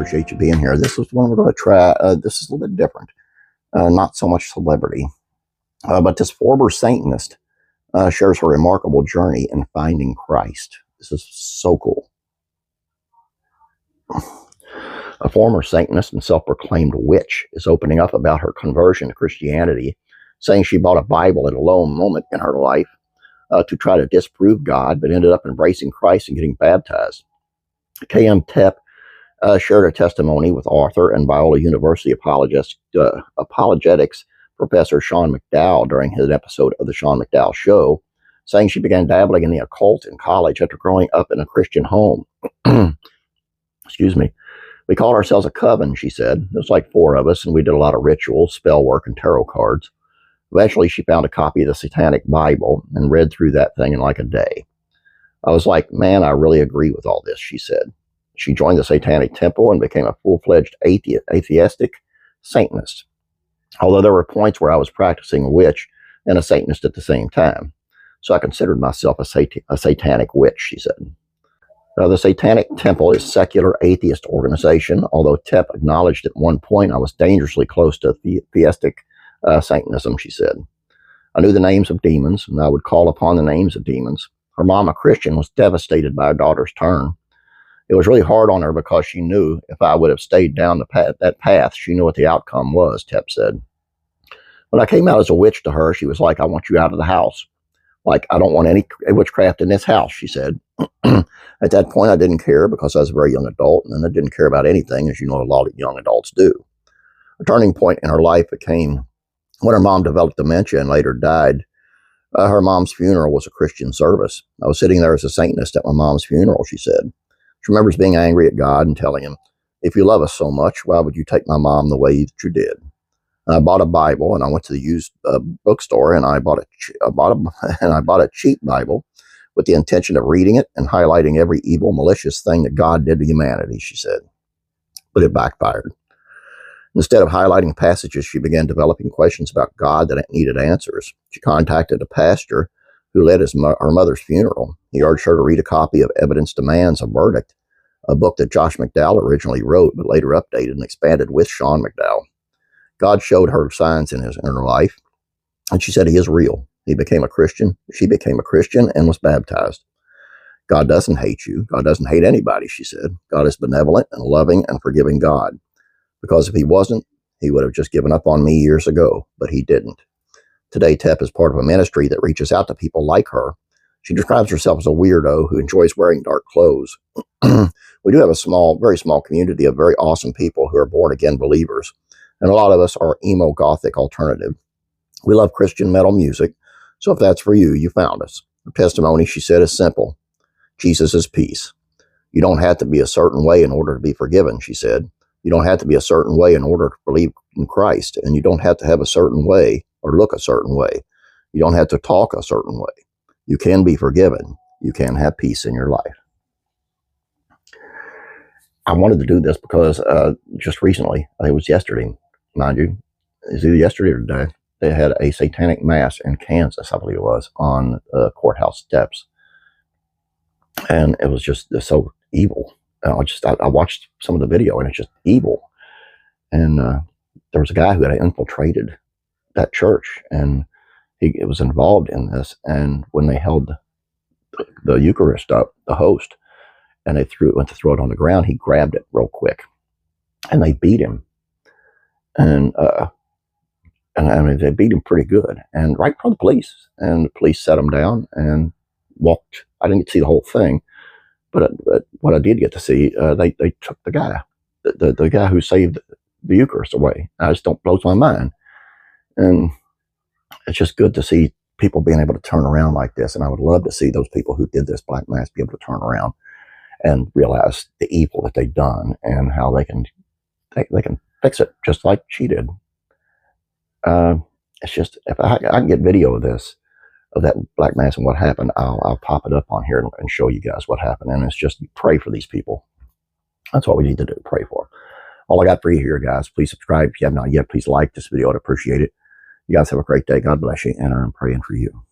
appreciate you being here. This is one we're going to try. This is a little bit different. Not so much celebrity, but this former Satanist shares her remarkable journey in finding Christ. This is so cool. A former Satanist and self-proclaimed witch is opening up about her conversion to Christianity, saying she bought a Bible at a low moment in her life to try to disprove God, but ended up embracing Christ and getting baptized. K.M. Tepp shared her testimony with author and Biola University apologetics professor Sean McDowell during his episode of The Sean McDowell Show, saying she began dabbling in the occult in college after growing up in a Christian home. Excuse me. We called ourselves a coven, she said. There's like 4 of us, and we did a lot of rituals, spell work, and tarot cards. Eventually, she found a copy of the Satanic Bible and read through that thing in like a day. I was like, man, I really agree with all this, she said. She joined the Satanic Temple and became a full-fledged atheistic Satanist, although there were points where I was practicing a witch and a Satanist at the same time. So I considered myself a satanic witch, she said. Now, the Satanic Temple is a secular atheist organization, although Tepp acknowledged at one point I was dangerously close to theistic Satanism, she said. I knew the names of demons, and I would call upon the names of demons. Her mom, a Christian, was devastated by her daughter's turn. It was really hard on her because she knew if I would have stayed down that path, she knew what the outcome was, Tepp said. When I came out as a witch to her, she was like, I want you out of the house. Like, I don't want any witchcraft in this house, she said. At that point, I didn't care because I was a very young adult, and I didn't care about anything, as you know a lot of young adults do. A turning point in her life came when her mom developed dementia and later died. Her mom's funeral was a Christian service. I was sitting there as a Satanist at my mom's funeral, she said. She remembers being angry at God and telling him, if you love us so much, why would you take my mom the way that you did? I bought a Bible, and I went to the used bookstore, and I bought a cheap Bible with the intention of reading it and highlighting every evil, malicious thing that God did to humanity, she said. But it backfired. Instead of highlighting passages, she began developing questions about God that needed answers. She contacted a pastor who led her mother's funeral. He urged her to read a copy of Evidence Demands a Verdict, a book that Josh McDowell originally wrote, but later updated and expanded with Sean McDowell. God showed her signs in her life, and she said he is real. He became a Christian. She became a Christian and was baptized. God doesn't hate you. God doesn't hate anybody, she said. God is benevolent and loving and forgiving God. Because if he wasn't, he would have just given up on me years ago, but he didn't. Today, Tepp is part of a ministry that reaches out to people like her. She describes herself as a weirdo who enjoys wearing dark clothes. We do have a very small community of very awesome people who are born-again believers, and a lot of us are emo gothic alternative. We love Christian metal music, so if that's for you, you found us. Her testimony, she said, is simple. Jesus is peace. You don't have to be a certain way in order to be forgiven, she said. You don't have to be a certain way in order to believe in Christ, and you don't have to have a certain way or look a certain way. You don't have to talk a certain way. You can be forgiven. You can have peace in your life. I wanted to do this because just recently, I think it was yesterday, mind you, is either yesterday or today, they had a satanic mass in Kansas, I believe it was, on the courthouse steps. And it was just so evil. I watched some of the video, and it's just evil. And there was a guy who had infiltrated that church, and he was involved in this. And when they held the Eucharist up, the host, and they went to throw it on the ground, he grabbed it real quick, and they beat him. And I mean, they beat him pretty good, and right in front of the police. And the police set him down and walked. I didn't get to see the whole thing, but what I did get to see, they took the guy, the guy who saved the Eucharist away. I just blows my mind, and it's just good to see people being able to turn around like this. And I would love to see those people who did this Black Mass be able to turn around and realize the evil that they've done and how they can fix it just like she did. It's just, if I can get video of this, of that Black Mass and what happened, I'll pop it up on here and show you guys what happened. And it's just, pray for these people. That's what we need to do, pray for. All I got for you here, guys. Please subscribe if you have not yet. Please like this video. I'd appreciate it. You guys have a great day. God bless you. And I'm praying for you.